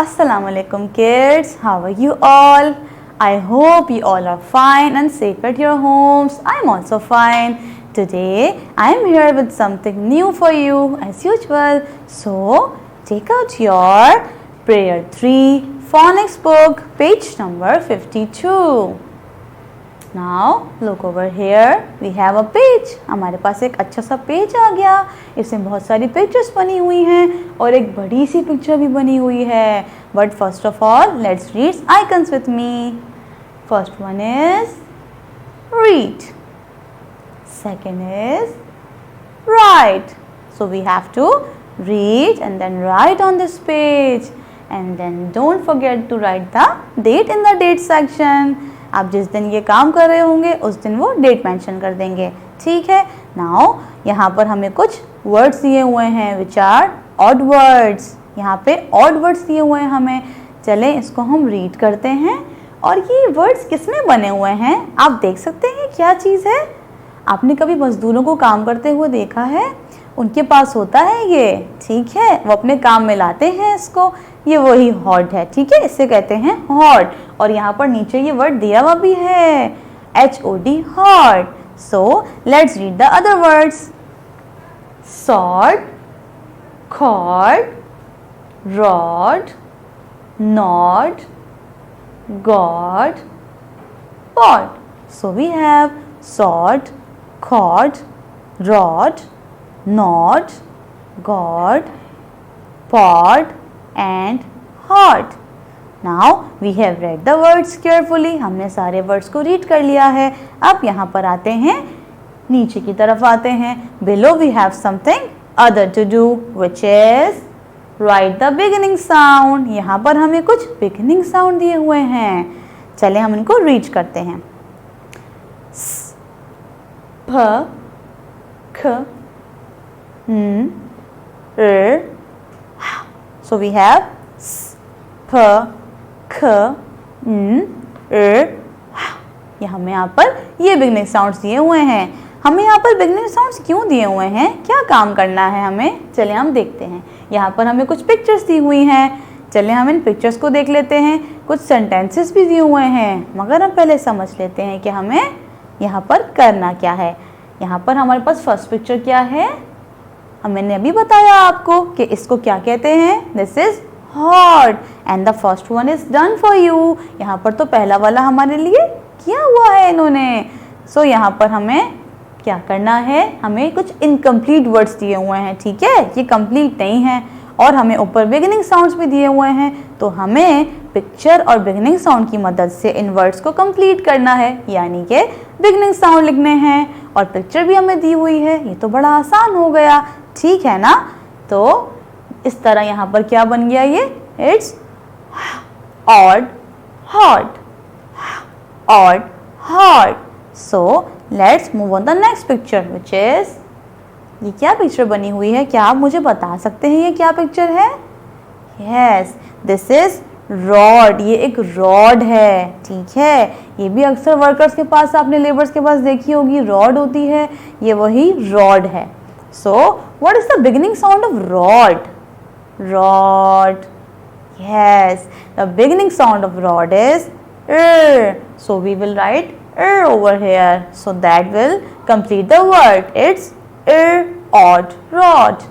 Assalamualaikum kids, how are you all? I hope you all are fine and safe at your homes. I'm also fine. Today I'm here with something new for you as usual. So take out your prayer 3 phonics book, page number 52. Now look over here, we have a page. हमारे पास एक अच्छा सा page आ गया. इसमें बहुत सारी pictures बनी हुई हैं और एक बड़ी सी पिक्चर भी बनी हुई है. But first of all, let's read icons with me. First one is read. Second is write. So we have to read and then write on this page. And then don't forget to write the date in the date section. आप जिस दिन ये काम कर रहे होंगे उस दिन वो डेट मेंशन कर देंगे. ठीक है. नाउ यहाँ पर हमें कुछ वर्ड्स दिए हुए हैं विच आर ऑड वर्ड्स. यहाँ पे ऑड वर्ड्स दिए हुए हैं हमें. चलें इसको हम रीड करते हैं. और ये वर्ड्स किस में बने हुए हैं आप देख सकते हैं क्या चीज़ है. आपने कभी मजदूरों को काम करते हुए देखा है. उनके पास होता है ये. ठीक है. वो अपने काम में लाते हैं इसको. ये वही हॉट है. ठीक है. इसे कहते हैं हॉट. और यहाँ पर नीचे ये वर्ड दिया हुआ भी है HOD hot. So let's read the other words. Sort, cord, rod, nod, god, pot. So we have sort, cord, rod, nod, god, pot and hot. Now we have read the words carefully. हमने सारे words को read कर लिया है. अब यहाँ पर आते हैं, नीचे की तरफ आते हैं. Below we have something other to do which is write the beginning sound. यहाँ पर हमें कुछ beginning sound दिए हुए हैं. चले हम इनको रीड करते हैं. स, प, ख, न, र. So we have s, p, k, n, r. ये हमें यहाँ पर ये बिगनिंग साउंड्स दिए हुए हैं. हमें यहाँ पर बिगनिंग साउंड्स क्यों दिए हुए हैं, क्या काम करना है हमें, चलिए हम देखते हैं. यहाँ पर हमें कुछ पिक्चर्स दी हुई हैं. चलिए हम इन पिक्चर्स को देख लेते हैं. कुछ सेंटेंसेस भी दिए हुए हैं मगर हम पहले समझ लेते हैं कि हमें यहाँ पर करना क्या है. यहाँ पर हमारे पास फर्स्ट पिक्चर क्या है, मैंने अभी बताया आपको कि इसको क्या कहते हैं. This is hot and the first one is done for you. यहाँ पर तो पहला वाला हमारे लिए किया हुआ है इन्होंने. सो यहाँ पर हमें क्या करना है, हमें कुछ इनकम्प्लीट वर्ड्स दिए हुए हैं. ठीक है. ये कंप्लीट नहीं है और हमें ऊपर बिगिनिंग साउंड्स भी दिए हुए हैं. तो हमें पिक्चर और बिगिनिंग साउंड की मदद से इन वर्ड्स को कंप्लीट करना है. यानी कि बिगिनिंग साउंड लिखने हैं और पिक्चर भी हमें दी हुई है. ये तो बड़ा आसान हो गया. ठीक है ना. तो इस तरह यहाँ पर क्या बन गया, ये it's odd hot, odd hot. So let's move on the next picture which is, ये क्या पिक्चर बनी हुई है, क्या आप मुझे बता सकते हैं ये क्या पिक्चर है. Yes, this is rod. ये एक रॉड है. ठीक है. ये भी अक्सर वर्कर्स के पास, आपने लेबर्स के पास देखी होगी, रॉड होती है. ये वही रॉड है. So, what is the beginning sound of rod? Rod. Yes, the beginning sound of rod is r. So we will write r over here. So that will complete the word. It's odd rod.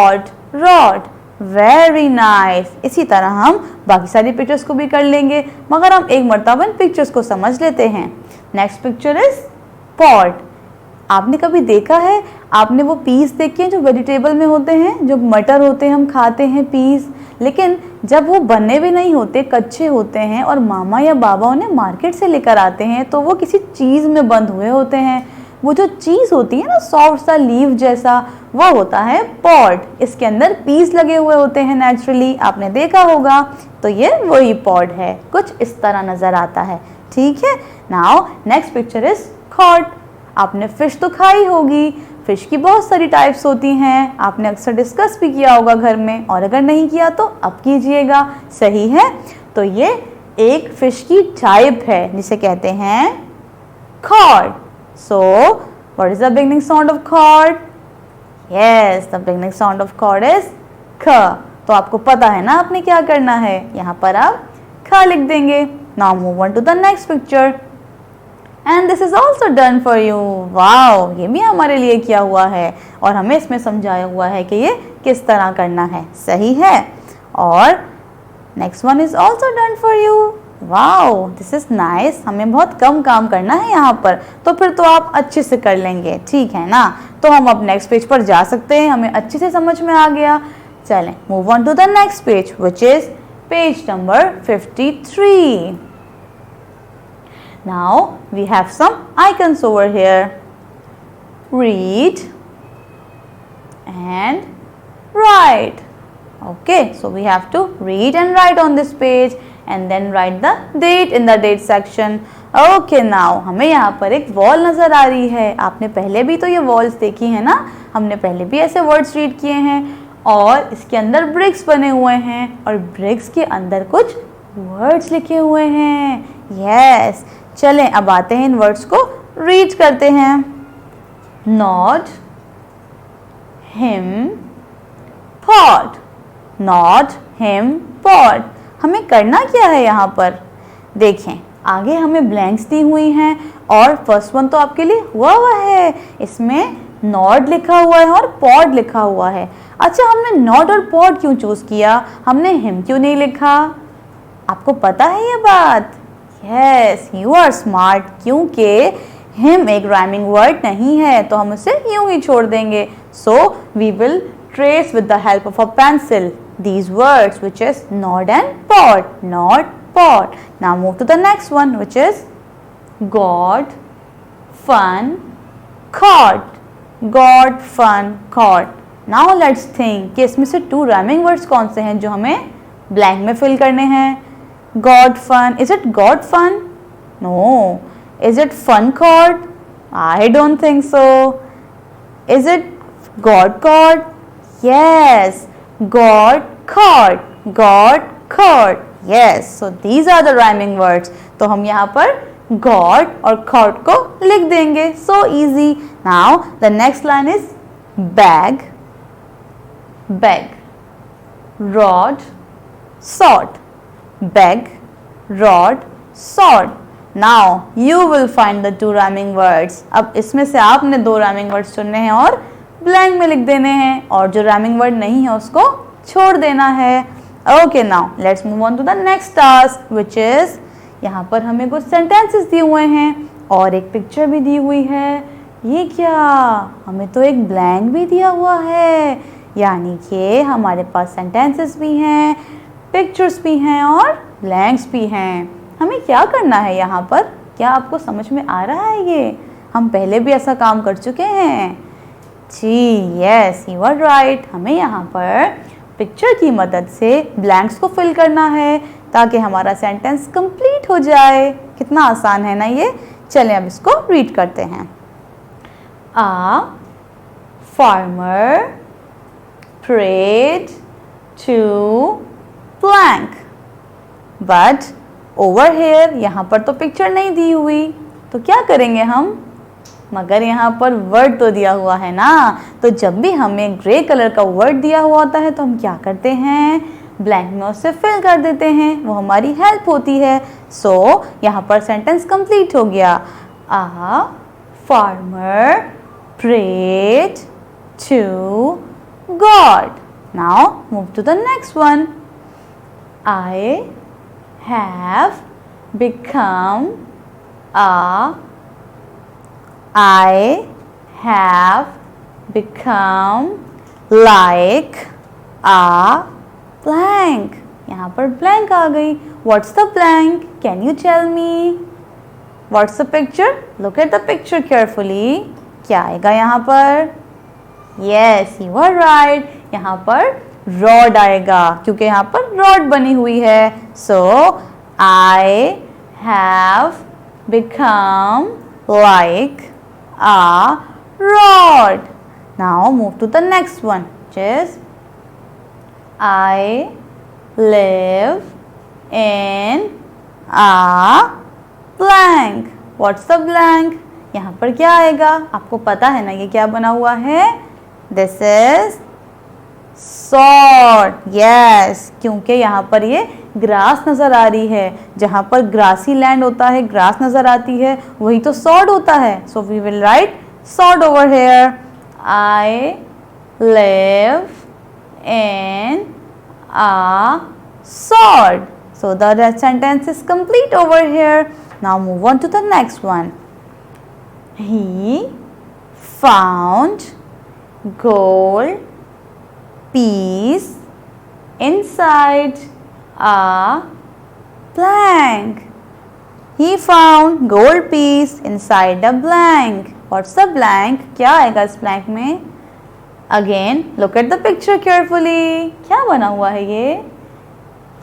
Odd rod. Very nice. इसी तरह हम बाकी सारी pictures को भी कर लेंगे मगर हम एक मर्तबा इन पिक्चर्स को समझ लेते हैं. Next picture is pot. आपने कभी देखा है, आपने वो पीस देखे हैं जो वेजिटेबल में होते हैं, जो मटर होते हैं, हम खाते हैं पीस. लेकिन जब वो बने हुए नहीं होते, कच्चे होते हैं और मामा या बाबा उन्हें मार्केट से लेकर आते हैं तो वो किसी चीज़ में बंद हुए होते हैं. वो जो चीज़ होती है ना, सॉफ्ट सा लीव जैसा, वो होता है पॉड. इसके अंदर पीस लगे हुए होते हैं नेचुरली, आपने देखा होगा. तो ये वही पॉड है. कुछ इस तरह नज़र आता है. ठीक है. Now next picture is called. आपने फ़िश तो खाई होगी. फ़िश की बहुत सारी टाइप्स होती हैं. आपने अक्सर डिस्कस भी किया होगा घर में, और अगर नहीं किया तो अब कीजिएगा. सही है. तो ये एक फ़िश की टाइप है जिसे कहते हैं cod. So what is the beginning sound of cod? Yes, the beginning sound of cod is k. तो आपको पता है ना आपने क्या करना है, यहाँ पर आप खा लिख देंगे। Now move on to the next picture and this is also done for you. Wow, ये भी हमारे लिए किया हुआ है और हमें इसमें समझाया हुआ है कि ये किस तरह करना है, सही है। और next one is also done for you. Wow, this is nice. हमें बहुत कम काम करना है यहाँ पर, तो फिर तो आप अच्छे से कर लेंगे, ठीक है ना। तो हम अब नेक्स्ट पेज पर जा सकते हैं, हमें अच्छे से समझ में आ गया। चलें move on to the next page which is page number 53। Now we have some icons over here. Read and write. Okay, so we have to read and write on this page and then write the date in the date section. Okay, now हमें यहाँ पर एक wall नज़र आ रही है। आपने पहले भी तो ये वॉल्स देखी है ना, हमने पहले भी ऐसे वर्ड्स रीड किए हैं और इसके अंदर ब्रिक्स बने हुए हैं और ब्रिक्स के अंदर कुछ वर्ड्स लिखे हुए हैं। यस, चलें अब आते हैं इन वर्ड्स को रीड करते हैं। Not, him, pot. Not, him, pot. हमें करना क्या है यहाँ पर, देखें आगे हमें ब्लैंक्स दी हुई हैं और फर्स्ट वन तो आपके लिए हुआ है, इसमें नॉट लिखा हुआ है और पॉट लिखा हुआ है। अच्छा, हमने नॉट और पॉट क्यों चूज किया, हमने हिम क्यों नहीं लिखा, आपको पता है ये बात? यस, यू आर स्मार्ट, क्योंकि हिम एक राइमिंग वर्ड नहीं है तो हम उसे यूं ही छोड़ देंगे। So we will trace with the help of a pencil these words which is nod and pot. Nod, pot. Now move to the next one which is God, fun, caught. God, fun, caught. Now let's think कि इसमें से 2 rhyming words कौन से हैं जो हमें blank में fill करने हैं। God, fun. Is it God, fun? No. Is it fun caught? I don't think so. Is it God caught? Yes. God caught. God caught. Yes. So these are the rhyming words. तो हम यहाँ पर God और caught को लिख देंगे. So easy. Now the next line is bag, bag, rod, sword. Bag, rod, sword. Now you will find the 2 rhyming words. अब इसमें से आपने 2 rhyming words चुनने हैं और ब्लैंक में लिख देने हैं और जो रैमिंग वर्ड नहीं है उसको छोड़ देना है। Okay, now let's move on to the next task which is, यहाँ पर हमें कुछ सेंटेंसेस दिए हुए हैं और एक पिक्चर भी दी हुई है। ये क्या, हमें तो एक ब्लैंक भी दिया हुआ है, यानी कि हमारे पास सेंटेंसेस भी हैं, पिक्चर्स भी हैं और ब्लैंक्स भी हैं। हमें क्या करना है यहाँ पर, क्या आपको समझ में आ रहा है? ये हम पहले भी ऐसा काम कर चुके हैं जी। Yes, you are right. हमें यहाँ पर पिक्चर की मदद से ब्लैंक्स को फिल करना है ताकि हमारा सेंटेंस कंप्लीट हो जाए। कितना आसान है ना ये। चलें अब इसको रीड करते हैं। आ farmer prayed to blank, but over here यहाँ पर तो पिक्चर नहीं दी हुई, तो क्या करेंगे हम, मगर यहाँ पर वर्ड तो दिया हुआ है ना। तो जब भी हमें ग्रे कलर का वर्ड दिया हुआ होता है तो हम क्या करते हैं, ब्लैंक में उसे फिल कर देते हैं, वो हमारी हेल्प होती है। सो यहाँ पर सेंटेंस कंप्लीट हो गया। A farmer prayed to God. Now move to the next one. I have become I have become like a blank. यहाँ पर blank आ गई। What's the blank? Can you tell me? What's the picture? Look at the picture carefully. क्या आएगा यहाँ पर? Yes, you are right. यहाँ पर rod आएगा क्योंकि यहाँ पर rod बनी हुई है। So I have become like a rod. Now move to the next one, which is I live in a blank. What's the blank? यहाँ पर क्या आएगा, आपको पता है ना ये क्या बना हुआ है? This is sword. Yes, क्योंकि यहाँ पर ये ग्रास नजर आ रही है. जहाँ पर ग्रासी लैंड होता है, ग्रास नजर आती है, वही तो sword होता है. So we will write sword over here. I live in a sword. So the sentence is complete over here. Now move on to the next one. He found gold piece inside a blank. He found gold piece inside a blank. What's the blank? क्या आएगा इस blank में? Again, look at the picture carefully. क्या बना हुआ है ये?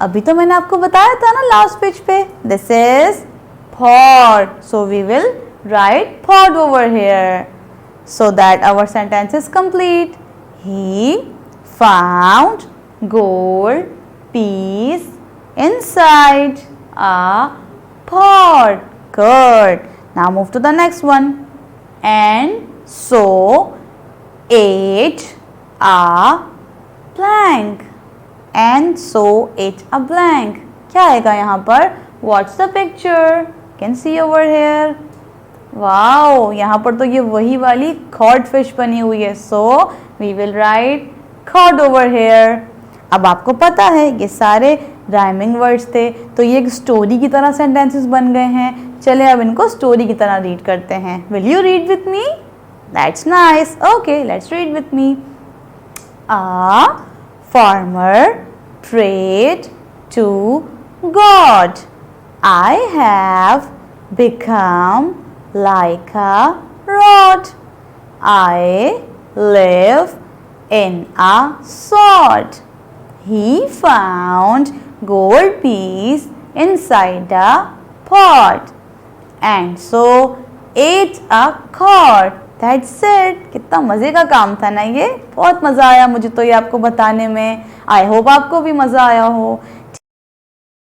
अभी तो मैंने आपको बताया था ना last page पे. This is pot. So we will write pot over here so that our sentence is complete. He found gold piece inside a pot. Good. Now move to the next one. And so ate a blank. And so ate a blank. क्या आएगा यहाँ पर? What's the picture? Can see over here. Wow, यहाँ पर तो ये वही वाली cod fish बनी हुई है. So we will write cod over here. अब आपको पता है ये सारे राइमिंग वर्ड्स थे, तो ये एक स्टोरी की तरह सेंटेंसेस बन गए हैं. चले अब इनको स्टोरी की तरह रीड करते हैं. Will you read with me? That's nice. Okay, let's read with me. A farmer prayed to God. I have become like a rod. I live in a sword. He found gold piece inside a pot and so ate a cod. That's it. कितना मज़े का काम था ना ये. बहुत मज़ा आया मुझे तो ये आपको बताने में. आई होप आपको भी मज़ा आया हो.